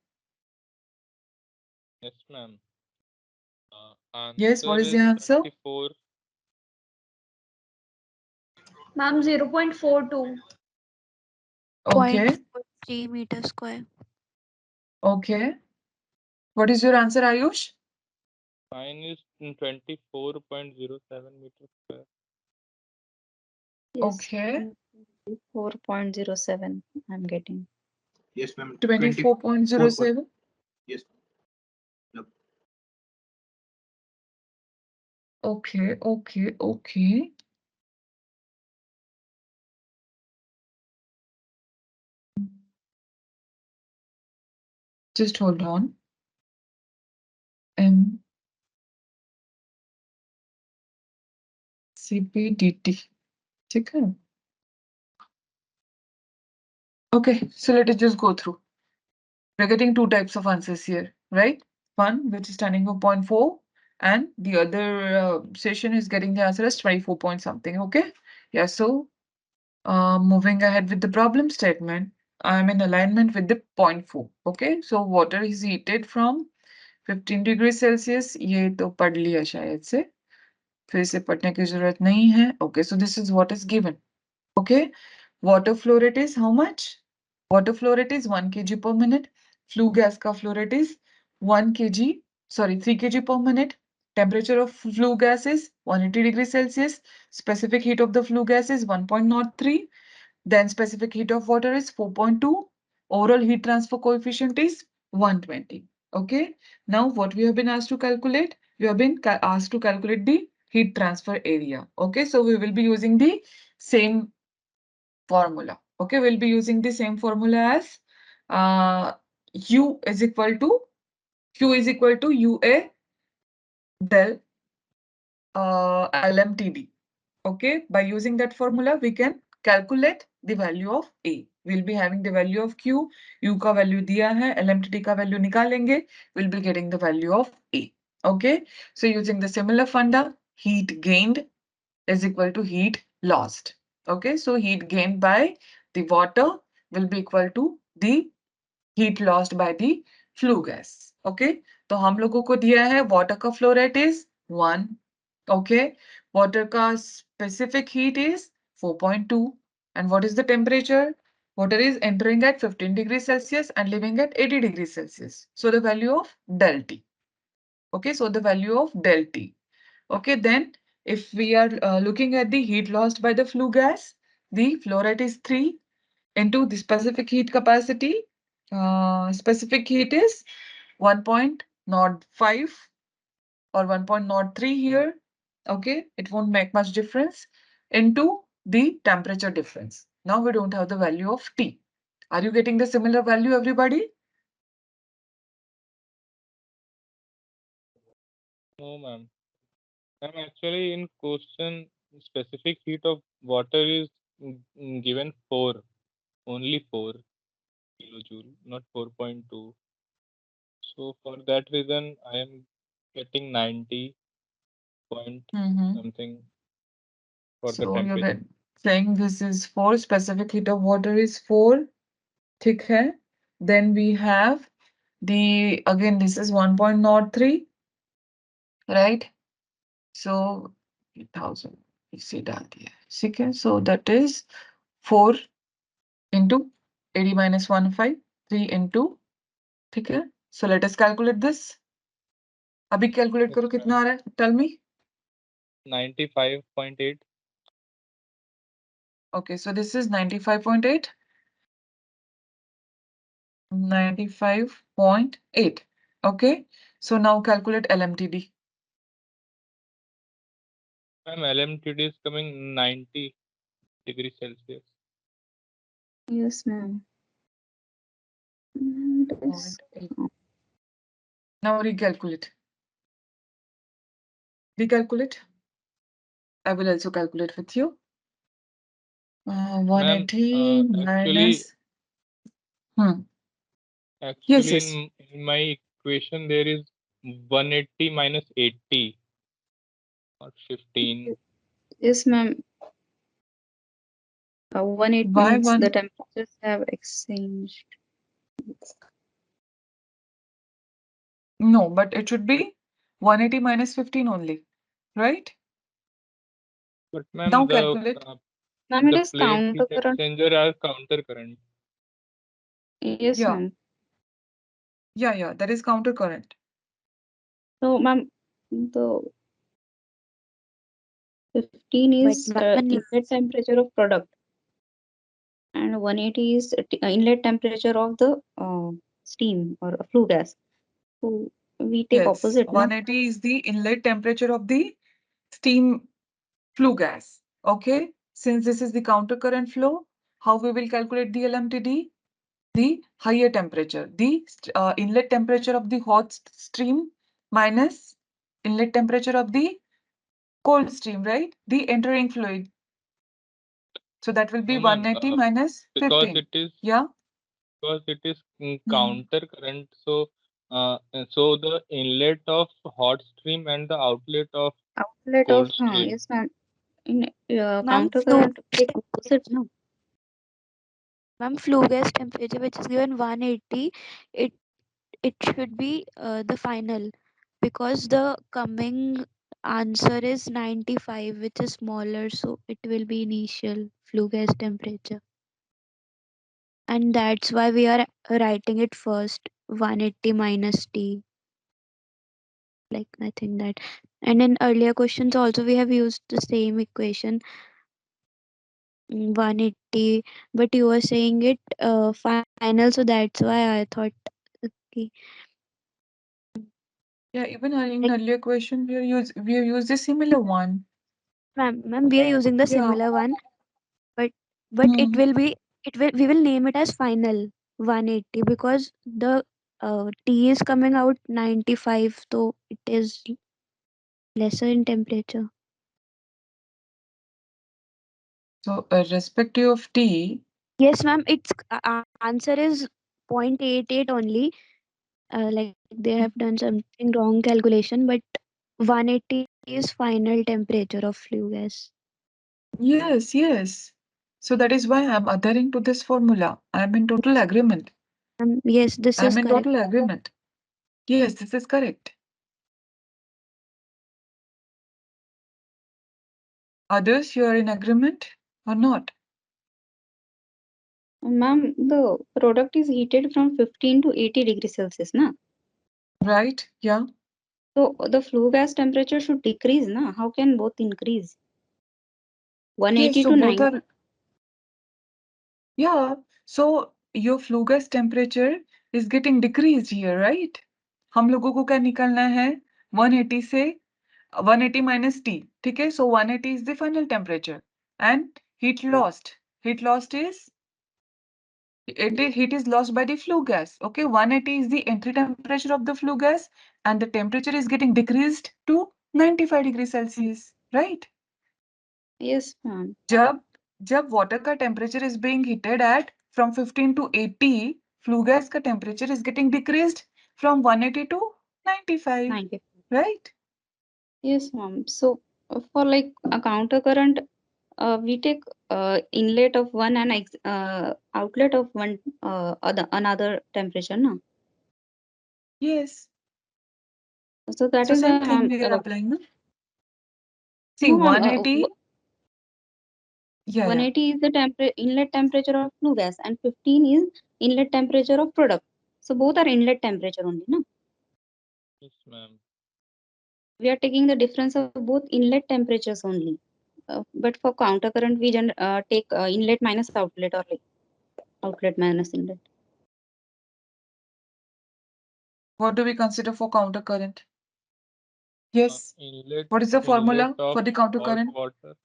Yes, ma'am. Yes, what Answer is the is answer? 34. Ma'am 0.42. Okay, 0.43 meter square. okay. What is your answer, Ayush? Mine is 24.07 meters square. Yes. Okay, 4.07 I'm getting. Yes, ma'am. 24.07. Yes. Yep. Okay. Just hold on. CPDT. ठीक है? Okay, so let us just go through. We're getting two types of answers here, right? One which is standing for 0.4 and the other session is getting the answer as 24 point something, okay? Yeah, so moving ahead with the problem statement, I'm in alignment with the 0.4, okay? So water is heated from 15 degrees Celsius, ये तो पढ़ लिया शायद से, फिर से पढ़ने की जरूरत नहीं है, okay? So this is what is given, okay? Water flow rate is how much? Water flow rate is 1 kg per minute. Flue gas ka flow rate is 3 kg per minute. Temperature of flue gas is 180 degrees Celsius. Specific heat of the flue gas is 1.03. Then specific heat of water is 4.2. Overall heat transfer coefficient is 120. Okay. Now what we have been asked to calculate? We have been asked to calculate the heat transfer area. Okay. So we will be using the same formula. Okay, we'll be using the same formula as U is equal to Q is equal to UA del LMTD. Okay, by using that formula, we can calculate the value of A. We'll be having the value of Q, U का value दिया है, LMTD का value निकालेंगे, we'll be getting the value of A. Okay, so using the similar funda, heat gained is equal to heat lost. Okay, so heat gained by the water will be equal to the heat lost by the flue gas. Okay, तो हम लोगों को दिया है water का flow rate is 1. Okay, water का specific heat is 4.2. And what is the temperature? Water is entering at 15 degrees Celsius and leaving at 80 degrees Celsius. So the value of del T. Okay, so the value of del T. Okay, then if we are looking at the heat lost by the flue gas, the flow rate is 3 into the specific heat capacity. Specific heat is 1.05 or 1.03 here. Okay, it won't make much difference into the temperature difference. Now we don't have the value of T. Are you getting the similar value, everybody? No, ma'am. Ma'am, actually in question, specific heat of water is given 4, only 4 kilojoule, not 4.2. So for that reason, I am getting 90 point something for the So you're temperature. saying this is 4, specific heat of water is 4. ठीक है. Then we have again this is 1.03, right? So 1000 इसे डाल दिया. ठीक है. So that is 4 into 80 minus 15, 3 into, ठीक है. So let us calculate this. अभी calculate करो कितना आ रहा है? Tell me. 95.8. Okay, so this is 95.8. 95.8. Okay, so now calculate LMTD. Ma'am, LMTD is coming 90 degrees Celsius. Yes, ma'am. It is 0.8. Now recalculate. Recalculate. I will also calculate with you. 180 minus. Yes, Actually, yes. in my equation, there is 180 minus 80, not 15. Yes, ma'am. 180 Why means the one? temperatures have exchanged. No, but it should be 180 minus 15 only, right? But Now ma'am, calculate. Ma'am, it the is plate heat countercurrent. exchanger are counter current. Yes, Yeah, ma'am. yeah, that is counter current. So, ma'am, the 15 But is inlet temperature of product, and 180 is inlet temperature of the steam or flue gas. So we take Yes, opposite, no? 180 is the inlet temperature of the steam flue gas. Okay, since this is the countercurrent flow, how we will calculate the LMTD? The higher temperature, the inlet temperature of the hot stream minus inlet temperature of the cold stream, right? The entering fluid. So that will be No, ma'am. 180 minus Because 15. it is Yeah. counter current, so so the inlet of hot stream and the outlet of Outlet of, cold stream. yes, ma'am. In Ma'am, counter current, take opposite, no? flue gas temperature which is given 180, it should be the final, because the coming answer is 95, which is smaller, so it will be initial flue gas temperature, and that's why we are writing it first, 180 minus T. Like, I think that, and in earlier questions also we have used the same equation, 180, but you were saying it final, so that's why I thought, okay. Yeah, even in Like, earlier question, we have used a similar one. ma'am, we are using the Yeah. similar one, but it Hmm. will be, we will name it as final 180, because the T is coming out 95, so it is lesser in temperature. So irrespective of T, Yes, ma'am, its answer is 0.88 only. Like, they have done something wrong calculation, but 180 is final temperature of flue gas. yes, yes. So that is why I'm adhering to this formula. I'm in total agreement. Yes, this I'm is in correct. total agreement. Yes, this is correct. Others, you are in agreement or not? Ma'am, the product is heated from 15 to 80 degrees Celsius, na? Right? Yeah. So the flue gas temperature should decrease, na? How can both increase? Yes, 180 so to both 90. are, yeah. So your flue gas temperature is getting decreased here, right? हम लोगों को क्या निकालना है? 180 से 180 minus T. ठीक है? So 180 is the final temperature. And heat lost. Heat lost is heat is lost by the flue gas. Okay, 180 is the entry temperature of the flue gas, and the temperature is getting decreased to 95 degrees Celsius, right? Yes, ma'am. जब जब water का temperature is being heated at from 15 to 80, flue gas का temperature is getting decreased from 180 to 95, 90. right? Yes, ma'am. So for like a counter current, we take inlet of one and outlet of one another temperature, no? Yes. So that So is why, same thing ma'am. we are applying. No? See, No, ma'am. 180. Yeah, yeah. 180 is the inlet temperature of flue gas, and 15 is inlet temperature of product. So both are inlet temperature only, no? Yes, ma'am. We are taking the difference of both inlet temperatures only. But for counter current, we take inlet minus outlet, or like outlet minus inlet. What do we consider for counter current? Yes. Inlet What is the inlet formula of for the counter hot current? water,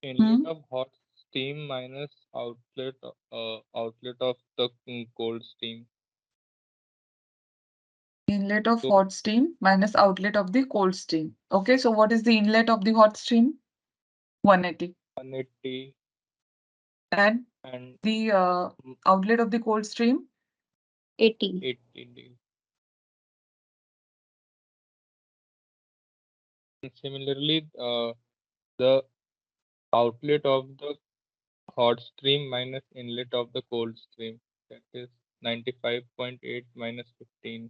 inlet Hmm? of hot steam minus outlet of the cold steam. Inlet of So hot steam minus outlet of the cold steam. Okay, so what is the inlet of the hot stream? 180. 180 And and the outlet of the cold stream? 80. 80. And similarly, the outlet of the hot stream minus inlet of the cold stream. That is 95.8 minus 15.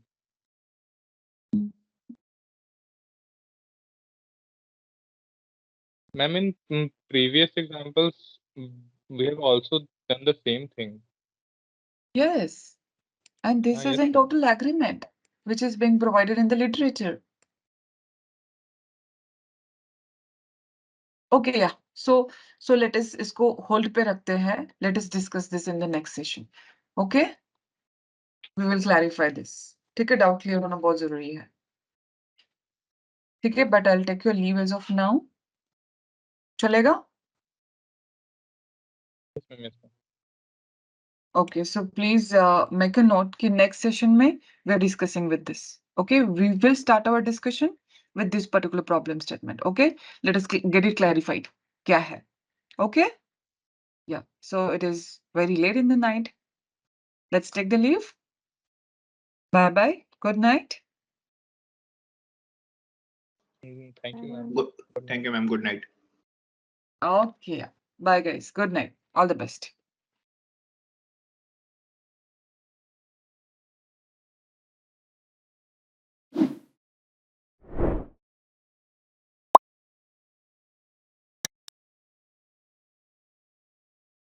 Ma'am, in previous examples, we have also done the same thing. Yes. And this is Yes, in ma'am. total agreement, which is being provided in the literature. Okay, yeah. So let us इसको hold पे रखते हैं. Let us discuss this in the next session. Okay? We will clarify this. ठीक है, doubt clear होना बहुत जरूरी है. ठीक है, but I'll take your leave as of now. चलेगा? Yes, ma'am. Yes, ma'am. Okay, so please make a note कि next session में we're discussing with this. Okay, we will start our discussion with this particular problem statement. Okay, let us get it clarified. क्या है? Okay? Yeah, so it is very late in the night. Let's take the leave. Bye bye. Good night. Thank you, ma'am. Good. Good Thank night. you, ma'am. Good night. Okay. Bye, guys. Good night. All the best.